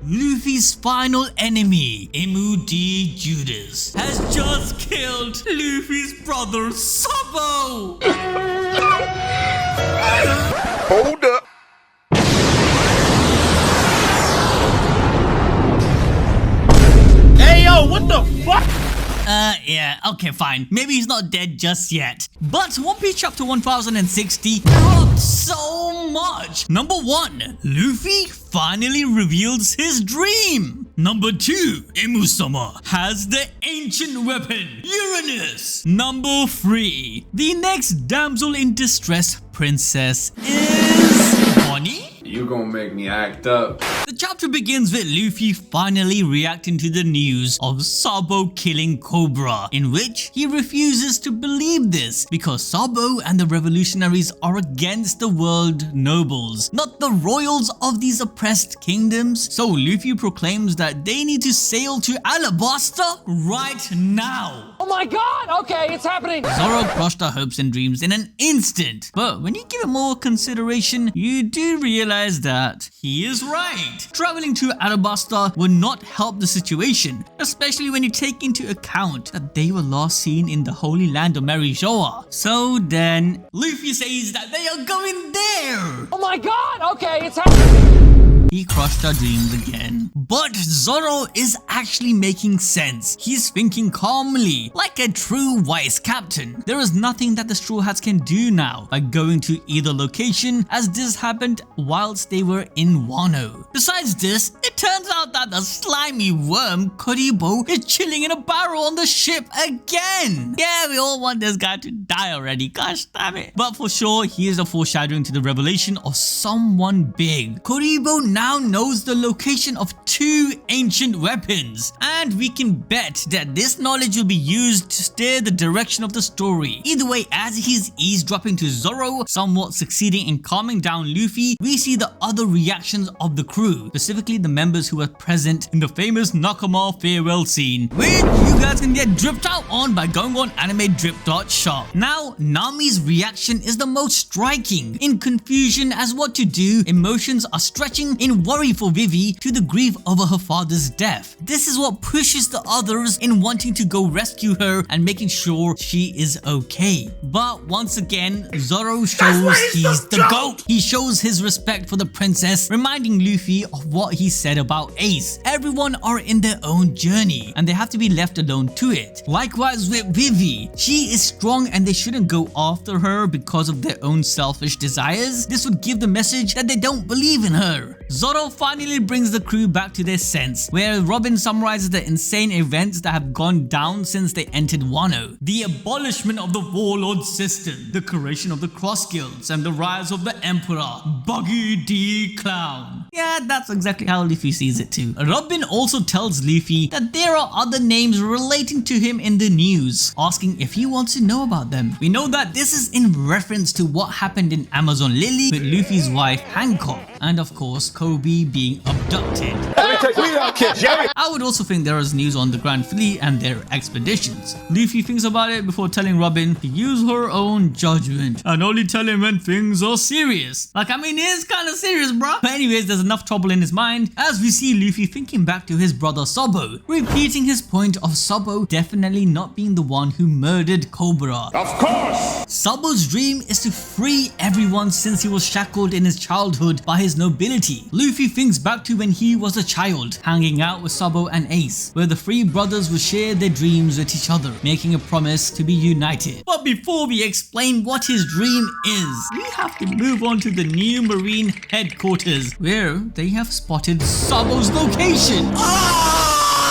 Luffy's final enemy, Imu D Judas, has just killed Luffy's brother Sabo! Hold up! Hey yo, what the fuck? Yeah, okay, fine. Maybe he's not dead just yet. But One Piece Chapter 1060 dropped so much. Number 1, Luffy finally reveals his dream. Number 2, Imu-Sama has the ancient weapon, Uranus. Number 3, the next damsel in distress princess is Bonney. You gonna make me act up. The chapter begins with Luffy finally reacting to the news of Sabo killing Cobra, in which he refuses to believe this because Sabo and the revolutionaries are against the world nobles, not the royals of these oppressed kingdoms. So Luffy proclaims that they need to sail to Alabasta right now. Oh my god, okay, it's happening. Zoro crushed our hopes and dreams in an instant, but when you give it more consideration, you do realize that he is right. Traveling to Alabasta would not help the situation, especially when you take into account that they were last seen in the Holy Land of Marishoa. So then, Luffy says that they are going there. Oh my god, okay, it's happening. He crushed our dreams again. But Zoro is actually making sense. He's thinking calmly, like a true wise captain. There is nothing that the Straw Hats can do now by going to either location, as this happened whilst they were in Wano. Besides this, it turns out that the slimy worm Kuribo is chilling in a barrel on the ship again. Yeah, we all want this guy to die already, gosh damn it. But for sure, he is a foreshadowing to the revelation of someone big. Kuribo now knows the location of 2 ancient weapons, and we can bet that this knowledge will be used to steer the direction of the story. Either way, as he's eavesdropping to Zoro, somewhat succeeding in calming down Luffy, we see the other reactions of the crew, specifically the members who were present in the famous Nakama farewell scene, which you guys can get dripped out on by going on animedrip.shop. Now, Nami's reaction is the most striking. In confusion as what to do, emotions are stretching in worry for Vivi to the grief over her father's death. This is what pushes the others in wanting to go rescue her and making sure she is okay. But once again, Zoro shows he's the GOAT. He shows his respect for the princess, reminding Luffy of what he said about Ace. Everyone are in their own journey and they have to be left alone to it. Likewise with Vivi, she is strong and they shouldn't go after her because of their own selfish desires. This would give the message that they don't believe in her. Zoro finally brings the crew back to their sense, where Robin summarizes the insane events that have gone down since they entered Wano. The abolishment of the warlord system, the creation of the cross guilds, and the rise of the emperor, Buggy D Clown. Yeah, that's exactly how Luffy sees it too. Robin also tells Luffy that there are other names relating to him in the news, asking if he wants to know about them. We know that this is in reference to what happened in Amazon Lily with Luffy's wife Hancock, and of course Kobe being abducted. I would also think there is news on the Grand Fleet and their expeditions. Luffy thinks about it before telling Robin to use her own judgment and only tell him when things are serious. Like, I mean, it is kind of serious, bruh. But anyways, there's enough trouble in his mind as we see Luffy thinking back to his brother Sabo, repeating his point of Sabo definitely not being the one who murdered Cobra. Of course! Sabo's dream is to free everyone since he was shackled in his childhood by his nobility. Luffy thinks back to when he was a child, hanging out with Sabo and Ace, where the 3 brothers would share their dreams with each other, making a promise to be united. But before we explain what his dream is, we have to move on to the new Marine headquarters, where they have spotted Sabo's location.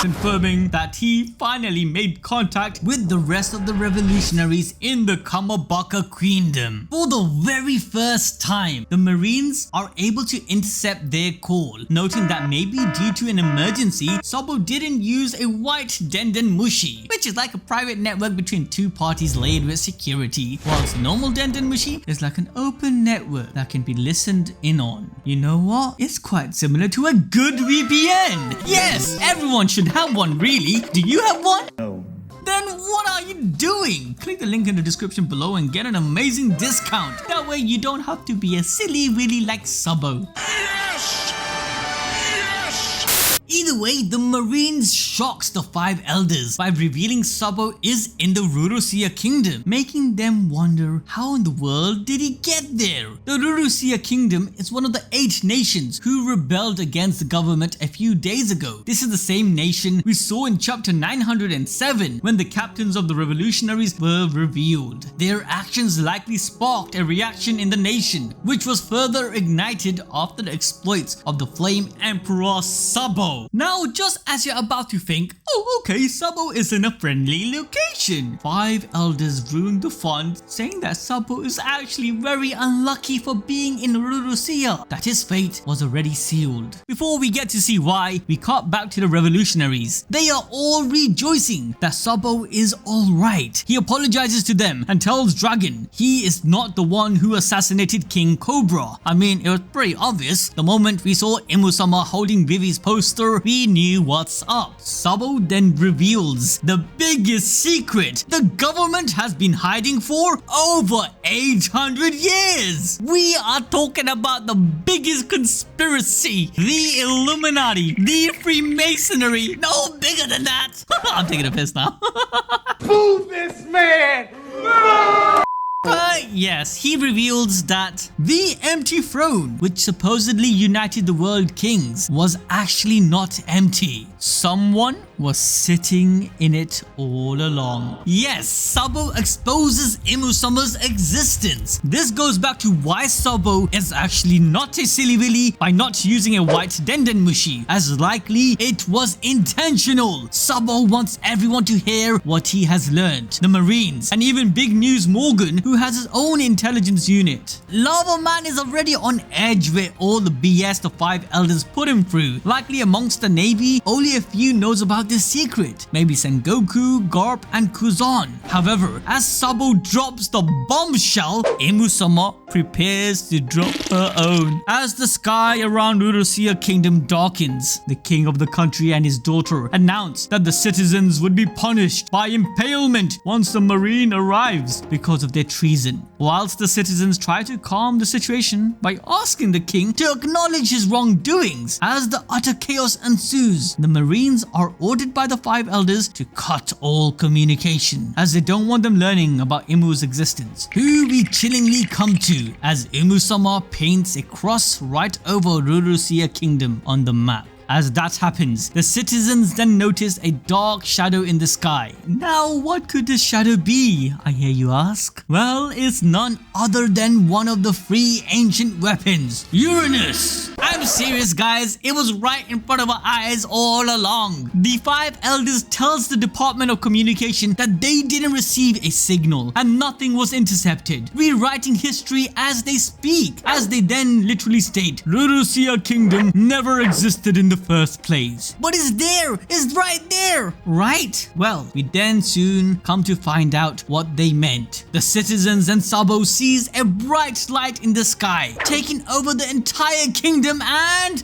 Confirming that he finally made contact with the rest of the revolutionaries in the Kamabaka Queendom. For the very first time, the Marines are able to intercept their call, noting that maybe due to an emergency, Sabo didn't use a white Denden Mushi, which is like a private network between 2 parties laid with security, whilst normal Denden Mushi is like an open network that can be listened in on. You know what? It's quite similar to a good VPN. Yes, everyone should have one, really. Do you have one? No. Then what are you doing? Click the link in the description below and get an amazing discount. That way you don't have to be a silly willy like Sabo. Yes! Yes! Either way, the Marines shocks the 5 elders by revealing Sabo is in the Lulusia kingdom, making them wonder how in the world did he get there? The Lulusia kingdom is one of the 8 nations who rebelled against the government a few days ago. This is the same nation we saw in chapter 907 when the captains of the revolutionaries were revealed. Their actions likely sparked a reaction in the nation, which was further ignited after the exploits of the Flame Emperor Sabo. Now, just as you're about to think, oh okay, Sabo is in a friendly location, 5 elders ruined the fun, saying that Sabo is actually very unlucky for being in Lulusia, that his fate was already sealed. Before we get to see why, we cut back to the revolutionaries. They are all rejoicing that Sabo is alright. He apologizes to them and tells Dragon he is not the one who assassinated King Cobra. I mean, it was pretty obvious. The moment we saw Imu-Sama holding Vivi's poster, we knew what's up. Sabo then reveals the biggest secret the government has been hiding for over 800 years. We are talking about the biggest conspiracy, the Illuminati, the Freemasonry, no bigger than that. I'm taking a piss now. Move this man! But yes, he reveals that the empty throne, which supposedly united the world kings, was actually not empty. Someone was sitting in it all along. Yes, Sabo exposes Imu-Sama's existence. This goes back to why Sabo is actually not a silly willy by not using a white Dendenmushi, as likely it was intentional. Sabo wants everyone to hear what he has learned. The Marines, and even Big News Morgan, who has his own intelligence unit. Lava Man is already on edge with all the BS the 5 elders put him through. Likely amongst the Navy, only a few knows about this secret. Maybe Sengoku, Garp, and Kuzan. However, as Sabo drops the bombshell, Imu-Sama prepares to drop her own. As the sky around Lulusia Kingdom darkens, the king of the country and his daughter announce that the citizens would be punished by impalement once the Marine arrives because of their treason. Whilst the citizens try to calm the situation by asking the king to acknowledge his wrongdoings, as the utter chaos ensues, the Marines are ordered by the 5 elders to cut all communication, as they don't want them learning about Imu's existence, who we chillingly come to as Imu-Sama paints a cross right over Lulusia Kingdom on the map. As that happens, the citizens then notice a dark shadow in the sky. Now, what could this shadow be, I hear you ask? Well, it's none other than one of the 3 ancient weapons, Uranus. I'm serious guys, it was right in front of our eyes all along. The 5 elders tells the Department of Communication that they didn't receive a signal and nothing was intercepted, rewriting history as they speak, as they then literally state, Lulusia Kingdom never existed in the first place. But it's there, it's right there, right? Well, we then soon come to find out what they meant. The citizens and Sabo sees a bright light in the sky, taking over the entire kingdom, and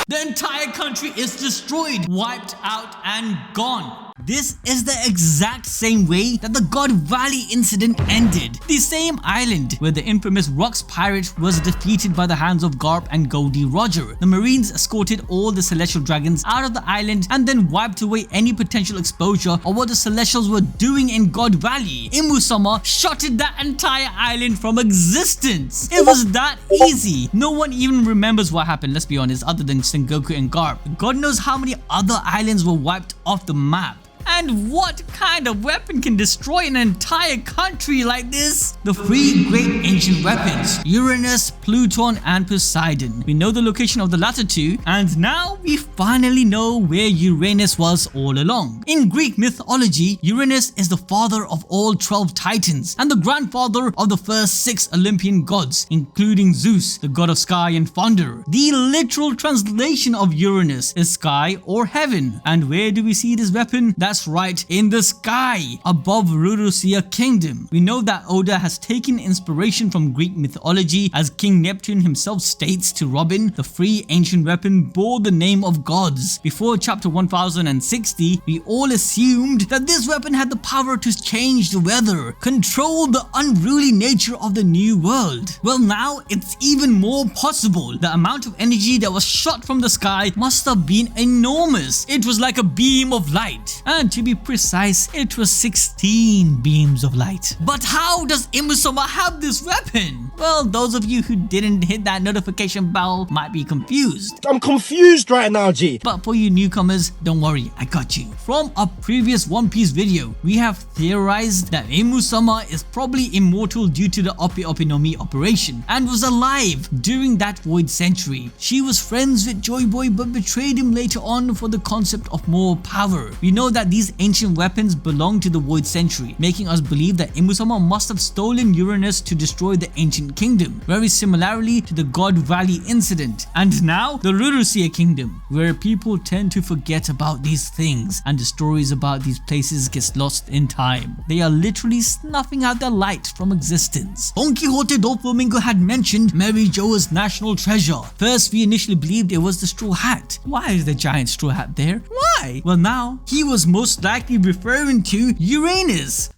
the entire country is destroyed, wiped out and gone. This is the exact same way that the God Valley incident ended. The same island where the infamous Rocks pirate was defeated by the hands of Garp and Goldie Roger. The Marines escorted all the Celestial Dragons out of the island and then wiped away any potential exposure of what the Celestials were doing in God Valley. Imu-Sama shutted that entire island from existence. It was that easy. No one even remembers what happened, let's be honest, other than Sengoku and Garp. God knows how many other islands were wiped off the map. And what kind of weapon can destroy an entire country like this? The 3 great ancient weapons, Uranus, Pluton, and Poseidon. We know the location of the latter 2, and now we finally know where Uranus was all along. In Greek mythology, Uranus is the father of all 12 titans and the grandfather of the first 6 Olympian gods, including Zeus, the god of sky and thunder. The literal translation of Uranus is sky or heaven. And where do we see this weapon? That's That's right, in the sky above Lulusia Kingdom. We know that Oda has taken inspiration from Greek mythology, as King Neptune himself states to Robin, the free ancient weapon bore the name of gods. Before chapter 1060, we all assumed that this weapon had the power to change the weather, control the unruly nature of the new world. Well, now it's even more possible. The amount of energy that was shot from the sky must have been enormous. It was like a beam of light, and to be precise, it was 16 beams of light. But how does Imu-Sama have this weapon? Well, those of you who didn't hit that notification bell might be confused. I'm confused right now, G. But for you newcomers, don't worry, I got you. From a previous One Piece video, we have theorized that Imu-Sama is probably immortal due to the Ope Ope no Mi operation and was alive during that void century. She was friends with Joy Boy but betrayed him later on for the concept of more power. We know that these ancient weapons belong to the void century, making us believe that Imu-Sama must have stolen Uranus to destroy the ancient kingdom, very similarly to the God Valley incident. And now the Lulusia Kingdom, where people tend to forget about these things and the stories about these places gets lost in time. They are literally snuffing out their light from existence. Don Quixote Doflamingo had mentioned Mary Joa's national treasure. First, we initially believed it was the straw hat. Why is the giant straw hat there? Why? Well, now he was most likely referring to Uranus.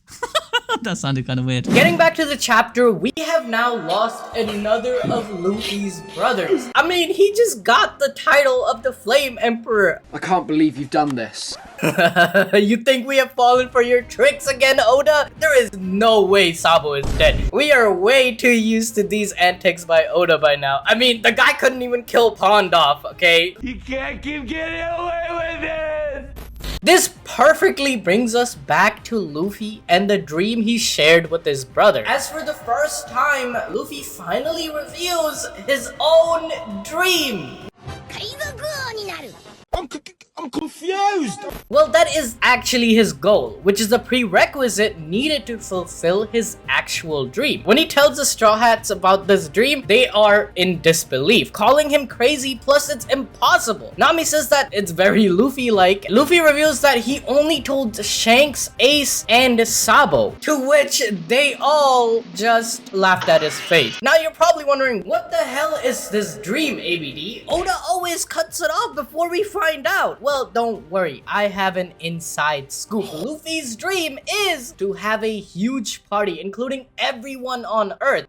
That sounded kind of weird. Getting back to the chapter, we have now lost another of Luffy's brothers. I mean, he just got the title of the Flame Emperor. I can't believe you've done this. You think we have fallen for your tricks again, Oda? There is no way Sabo is dead. We are way too used to these antics by Oda by now. I mean, the guy couldn't even kill Pondorf, okay? You can't keep getting away with it! This perfectly brings us back to Luffy and the dream he shared with his brother. As for the first time, Luffy finally reveals his own dream. I'm confused. Well, that is actually his goal, which is a prerequisite needed to fulfill his actual dream. When he tells the Straw Hats about this dream, they are in disbelief, calling him crazy, plus it's impossible. Nami says that it's very Luffy-like. Luffy reveals that he only told Shanks, Ace, and Sabo, to which they all just laughed at his face. Now you're probably wondering, what the hell is this dream, ABD? Oda always cuts it off before we find out. Well, don't worry, I have an inside scoop. Luffy's dream is to have a huge party, including everyone on Earth.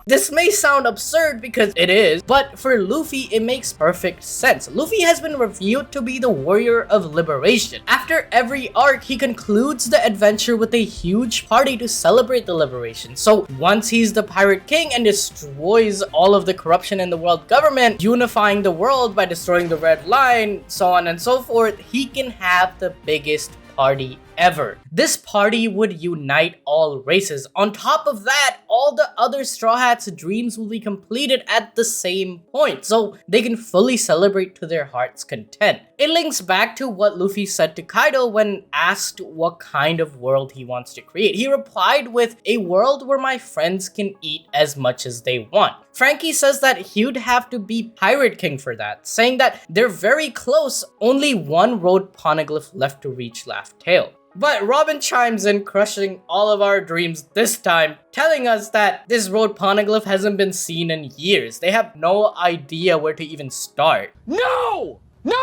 This may sound absurd because it is, but for Luffy, it makes perfect sense. Luffy has been revealed to be the warrior of liberation. After every arc, he concludes the adventure with a huge party to celebrate the liberation. So once he's the Pirate King and destroys all of the corruption in the world government, unifying the world by destroying the Red Line, so on and so forth, he can have the biggest party ever. This party would unite all races. On top of that, all the other Straw Hats' dreams will be completed at the same point, so they can fully celebrate to their heart's content. It links back to what Luffy said to Kaido when asked what kind of world he wants to create. He replied with, "A world where my friends can eat as much as they want." Frankie says that he'd have to be Pirate King for that, saying that they're very close, only one road Poneglyph left to reach Laugh Tale. But Robin chimes in, crushing all of our dreams this time, telling us that this road Poneglyph hasn't been seen in years. They have no idea where to even start. No! No!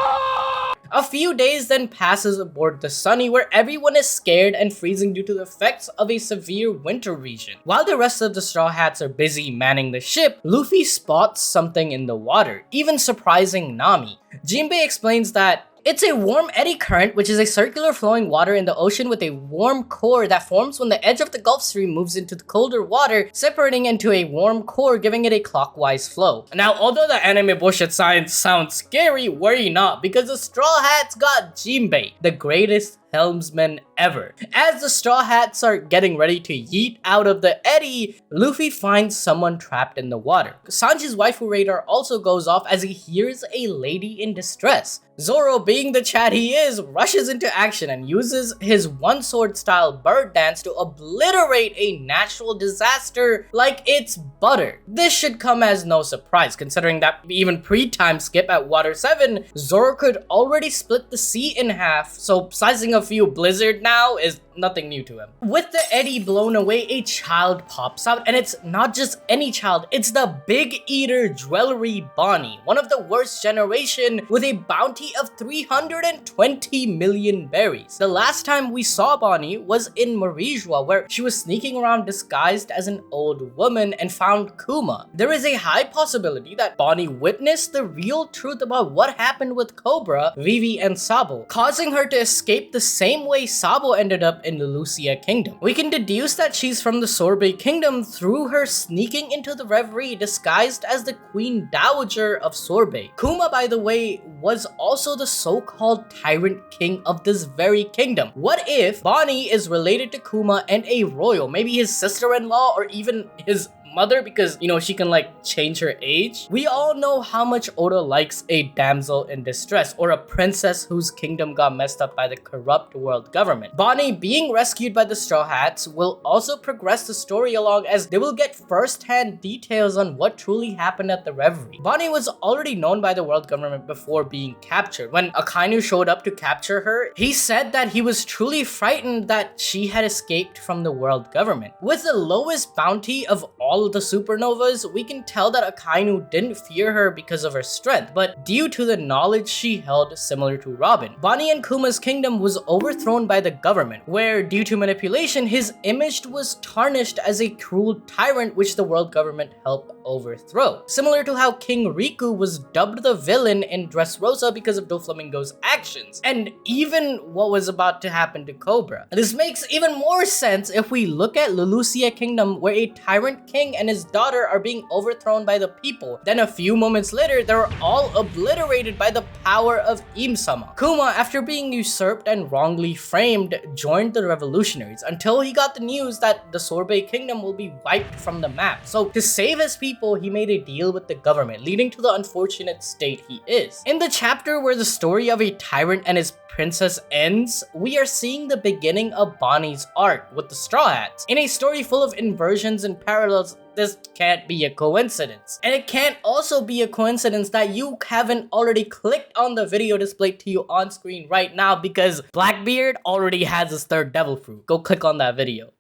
A few days then passes aboard the Sunny, where everyone is scared and freezing due to the effects of a severe winter region. While the rest of the Straw Hats are busy manning the ship, Luffy spots something in the water, even surprising Nami. Jinbei explains that it's a warm eddy current, which is a circular flowing water in the ocean with a warm core that forms when the edge of the Gulf Stream moves into the colder water, separating into a warm core, giving it a clockwise flow. Now, although the anime bullshit science sounds scary, worry not, because the Straw Hats got Jinbei, the greatest helmsman ever. As the Straw Hats are getting ready to yeet out of the eddy, Luffy finds someone trapped in the water. Sanji's waifu radar also goes off as he hears a lady in distress. Zoro, being the Chad he is, rushes into action and uses his one-sword style bird dance to obliterate a natural disaster like it's butter. This should come as no surprise, considering that even pre-time skip at Water 7, Zoro could already split the sea in half, so sizing a few blizzard now is nothing new to him. With the eddy blown away, a child pops out, and it's not just any child, it's the Big Eater Jewelry Bonney, one of the worst generation with a bounty of 320 million berries. The last time we saw Bonney was in Marijua, where she was sneaking around disguised as an old woman and found Kuma. There is a high possibility that Bonney witnessed the real truth about what happened with Cobra, Vivi, and Sabo, causing her to escape the same way Sabo ended up in the Lulusia Kingdom. We can deduce that she's from the Sorbet Kingdom through her sneaking into the reverie disguised as the Queen Dowager of Sorbet. Kuma, by the way, was also the so-called Tyrant King of this very kingdom. What if Bonney is related to Kuma and a royal, maybe his sister-in-law or even his mother, because you know she can like change her age? We all know how much Oda likes a damsel in distress or a princess whose kingdom got messed up by the corrupt world government. Bonney being rescued by the Straw Hats will also progress the story along, as they will get first-hand details on what truly happened at the reverie. Bonney was already known by the world government before being captured. When Akainu showed up to capture her, he said that he was truly frightened that she had escaped from the world government. With the lowest bounty of all of the supernovas, we can tell that Akainu didn't fear her because of her strength, but due to the knowledge she held similar to Robin. Bonney and Kuma's kingdom was overthrown by the government, where due to manipulation, his image was tarnished as a cruel tyrant which the world government helped overthrow. Similar to how King Riku was dubbed the villain in Dressrosa because of Doflamingo's actions, and even what was about to happen to Cobra. This makes even more sense if we look at Lulusia Kingdom, where a tyrant king and his daughter are being overthrown by the people. Then a few moments later, they're all obliterated by the power of Imu-Sama. Kuma, after being usurped and wrongly framed, joined the revolutionaries until he got the news that the Sorbet Kingdom will be wiped from the map. So to save his people, he made a deal with the government, leading to the unfortunate state he is. In the chapter where the story of a tyrant and his princess ends, we are seeing the beginning of Bonney's arc with the Straw Hats. In a story full of inversions and parallels, this can't be a coincidence. And it can't also be a coincidence that you haven't already clicked on the video displayed to you on screen right now, because Blackbeard already has his third devil fruit. Go click on that video.